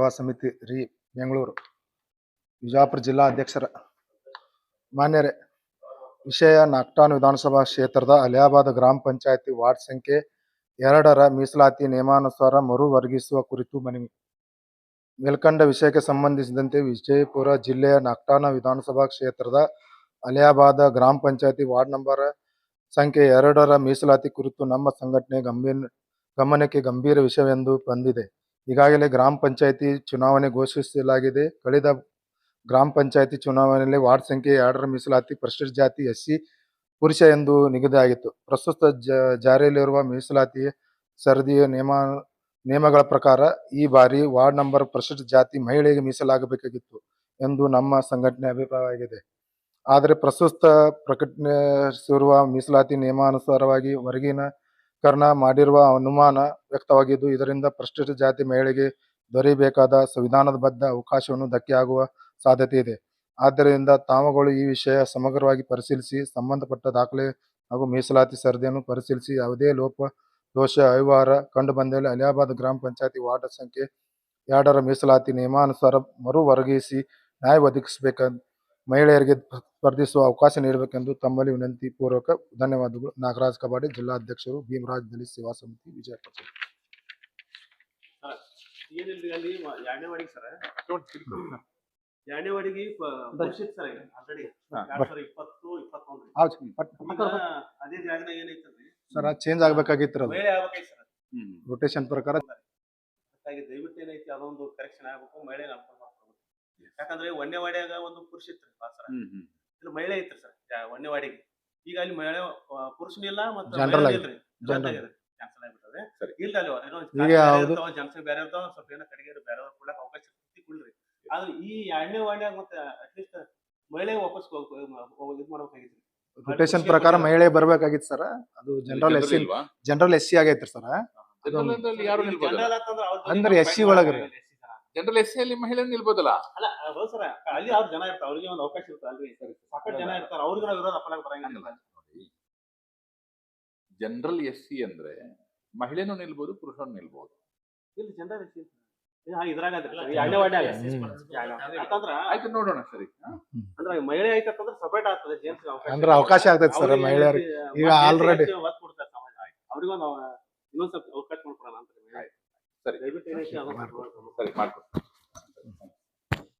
ಸೇವಾ ಸಮಿತಿ ರಿ ಬೆಂಗಳೂರು ವಿಜಾಪುರ ಜಿಲ್ಲಾ ಅಧ್ಯಕ್ಷರ ಮಾನ್ಯರೇ, ವಿಷಯ ನಾಗ್ಟಾನ್ ವಿಧಾನಸಭಾ ಕ್ಷೇತ್ರದ ಅಲಿಯಾಬಾದ್ ಗ್ರಾಮ ಪಂಚಾಯತಿ ವಾರ್ಡ್ ಸಂಖ್ಯೆ 2ರ ಮೀಸಲಾತಿ ನಿಯಮಾನುಸಾರ ಮರು ವರ್ಗಿಸುವ ಕುರಿತು ಮನವಿ. ಮೇಲ್ಕಂಡ ವಿಷಯಕ್ಕೆ ಸಂಬಂಧಿಸಿದಂತೆ ವಿಜಯಪುರ ಜಿಲ್ಲೆಯ ನಾಗ್ಟಾನ ವಿಧಾನಸಭಾ ಕ್ಷೇತ್ರದ ಅಲಿಯಾಬಾದ್ ಗ್ರಾಮ ಪಂಚಾಯತಿ ವಾರ್ಡ್ ನಂಬರ್ ಸಂಖ್ಯೆ 2ರ ಮೀಸಲಾತಿ ಕುರಿತು ನಮ್ಮ ಸಂಘಟನೆ ಗಮನಕ್ಕೆ ಗಂಭೀರ ವಿಷಯವೆಂದು ಬಂದಿದೆ. ಈಗಾಗಲೇ ಗ್ರಾಮ ಪಂಚಾಯತಿ ಚುನಾವಣೆ ಘೋಷಿಸಲಾಗಿದೆ. ಕಳೆದ ಗ್ರಾಮ ಪಂಚಾಯತಿ ಚುನಾವಣೆಯಲ್ಲಿ ವಾರ್ಡ್ ಸಂಖ್ಯೆ 2ರ ಮೀಸಲಾತಿ ಪರಿಶಿಷ್ಟ ಜಾತಿ ಎಸ್ಸಿ ಪುರುಷ ಎಂದು ನಿಗದಿಯಾಗಿತ್ತು. ಪ್ರಸ್ತುತ ಜಾರಿಯಲ್ಲಿರುವ ಮೀಸಲಾತಿ ಸರದಿಯ ನಿಯಮಗಳ ಪ್ರಕಾರ ಈ ಬಾರಿ ವಾರ್ಡ್ ನಂಬರ್ ಪರಿಶಿಷ್ಟ ಜಾತಿ ಮಹಿಳೆಗೆ ಮೀಸಲಾಗಬೇಕಾಗಿತ್ತು ಎಂದು ನಮ್ಮ ಸಂಘಟನೆ ಅಭಿಪ್ರಾಯವಾಗಿದೆ. ಆದರೆ ಪ್ರಸ್ತುತ ಪ್ರಕಟಿಸಿರುವ ಮೀಸಲಾತಿ ನಿಯಮಾನುಸಾರವಾಗಿ ವರ್ಗೀಕರಣ ಮಾಡಿರುವ ಅನುಮಾನ ವ್ಯಕ್ತವಾಗಿದ್ದು, ಇದರಿಂದ ಪರಿಶಿಷ್ಟ ಜಾತಿ ಮಹಿಳೆಗೆ ದೊರೆಯಬೇಕಾದ ಸಂವಿಧಾನಬದ್ಧ ಅವಕಾಶವನ್ನು ಧಕ್ಕೆಯಾಗುವ ಸಾಧ್ಯತೆ ಇದೆ. ಆದ್ದರಿಂದ ತಾವುಗಳು ಈ ವಿಷಯ ಸಮಗ್ರವಾಗಿ ಪರಿಶೀಲಿಸಿ ಸಂಬಂಧಪಟ್ಟ ದಾಖಲೆ ಹಾಗೂ ಮೀಸಲಾತಿ ಸರದಿಯನ್ನು ಪರಿಶೀಲಿಸಿ ಯಾವುದೇ ಲೋಪದೋಷ ಅವ್ಯವಹಾರ ಕಂಡುಬಂದಲ್ಲಿ ಅಲಿಯಾಬಾದ್ ಗ್ರಾಮ ಪಂಚಾಯತಿ ವಾರ್ಡ್ ಸಂಖ್ಯೆ 2ರ ಮೀಸಲಾತಿ ನಿಯಮಾನುಸಾರ ಮರು ವರ್ಗಿಸಿ ನ್ಯಾಯ ಒದಗಿಸಬೇಕೆಂದು ಮಹಿಳೆಯರಿಗೆ ಸ್ಪರ್ಧಿಸುವ ಅವಕಾಶ ನೀಡಬೇಕೆಂದು ತಮ್ಮಲ್ಲಿ ವಿನಂತಿ ಪೂರ್ವಕ. ಧನ್ಯವಾದಗಳು. ನಾಗರಾಜ್ ಕಬಾಡಿ, ಜಿಲ್ಲಾ ಅಧ್ಯಕ್ಷರು, ಭೀಮರಾಜ್ ದಲಿತ ಸೇವಾ ಸಮಿತಿ, ವಿಜಯಪುರ. ಸರ್ ಚೇಂಜ್ ಆಗ್ಬೇಕಾಗಿತ್ತು, ರೊಟೇಷನ್ ಪ್ರಕಾರ ದಯವಿಟ್ಟು ಏನೈತಿ ಅದೊಂದು ಕರೆಕ್ಷನ್ ಆಗ್ಬೇಕು. ಮಹಿಳೆ ಯಾಕಂದ್ರೆ ಒಂದೇವಾಡಿಯಾಗ ಒಂದು ಪುರುಷ ಇತ್ತು ಸರ್, ಮಹಿಳೆ ಐತ್ರಿ ಸರ್ ಒಂದೇವಾಡಿಗೆ. ಈಗ ಅಲ್ಲಿ ಮಹಿಳೆ ಪುರುಷನಿಲ್ಲ ಮತ್ತು ಕ್ಯಾನ್ಸಲ್ ಆಗ್ಬಿಟ್ಟದೆ. ಇಲ್ಲ ಅಲ್ಲಿ ಜನಸಂಖ್ಯೆ ಬೇರೆ ಇರ್ತಾವ, ಸ್ವಲ್ಪ ಏನೋ ಕಡೆಗೆ ಬೇರೆ ಕೊಡಕ್ ಅವಕಾಶ ಕೊಡ್ರಿ. ಆದ್ರೆ ಈ 2ನೇ ವಾರ್ಡ್ಯಾಗ ಮತ್ತೆ ಅಟ್ಲೀಸ್ಟ್ ಮಹಿಳೆ ವಾಪಸ್ ಇದು ಮಾಡ್ಬೇಕಾಗಿತ್ತು. ರೊಟೇಷನ್ ಪ್ರಕಾರ ಮಹಿಳೆ ಬರ್ಬೇಕಾಗಿತ್ತು ಸರ್. ಅದು ಜನರಲ್ ಎಸ್ಸಿ ಆಗೈತ್ರಿ ಸರ್. ಅಂದ್ರೆ ಎಸ್ಸಿ ಒಳಗ್ರಿ ಜನರಲ್ ಎಸ್ಸಿ ಅಲ್ಲಿ ಮಹಿಳೆ ನಿಲ್ಬೋದಲ್ಲ. ಅಲ್ಲ ಹೌದು ಸರ್, ಅಲ್ಲಿ ಅವ್ರ ಜನ ಇರ್ತಾರ, ಅವ್ರಿಗೆ ಒಂದು ಅವಕಾಶ ಇರುತ್ತೆ ಅಲ್ರಿ. ಸಾಕಷ್ಟು ಜನ ಇರ್ತಾರ, ಅವ್ರಿಗೆ ನಾವು ವಿರೋಧ ಅಪಲಾಗ ಬರಂಗಿಲ್ಲ. ಜನರಲ್ ಎಸ್ಸಿ ಅಂದ್ರೆ ಮಹಿಳೆನೂ ನಿಲ್ಬಹುದು, ಪುರುಷನು ನಿಲ್ಬಹುದು. ಇಲ್ಲಿ ಜನರಲ್ ಎಸ್ಸಿ ಇದ್ರಾಗ ಆಯ್ತು, ನೋಡೋಣ. ಸರಿ, ಅಂದ್ರೆ ಮಹಿಳೆ ಆಯ್ತಂದ್ರೆ ಸಪರೇಟ್ ಆಗ್ತದೆ, ಅಂದ್ರೆ ಅವಕಾಶ ಆಗ್ತದೆ ಸರ್ ಮಹಿಳೆಯರಿಗೆ. ಈಗ ಆಲ್ರೆಡಿ ಒತ್ತು ಕೊಡ್ತಾರೆ ಸಮಾಜ, ಅವ್ರಿಗೊಂದು ಇನ್ನೊಂದ್ ಸ್ವಲ್ಪ ಅವಕಾಶ ಮಾಡ್ಕೊಡೋಣ ಅಂತ. ಸರಿ, ದಯವಿಟ್ಟು ಸರಿ ಮಾಡ್ಕೊಡ್ತೀನಿ.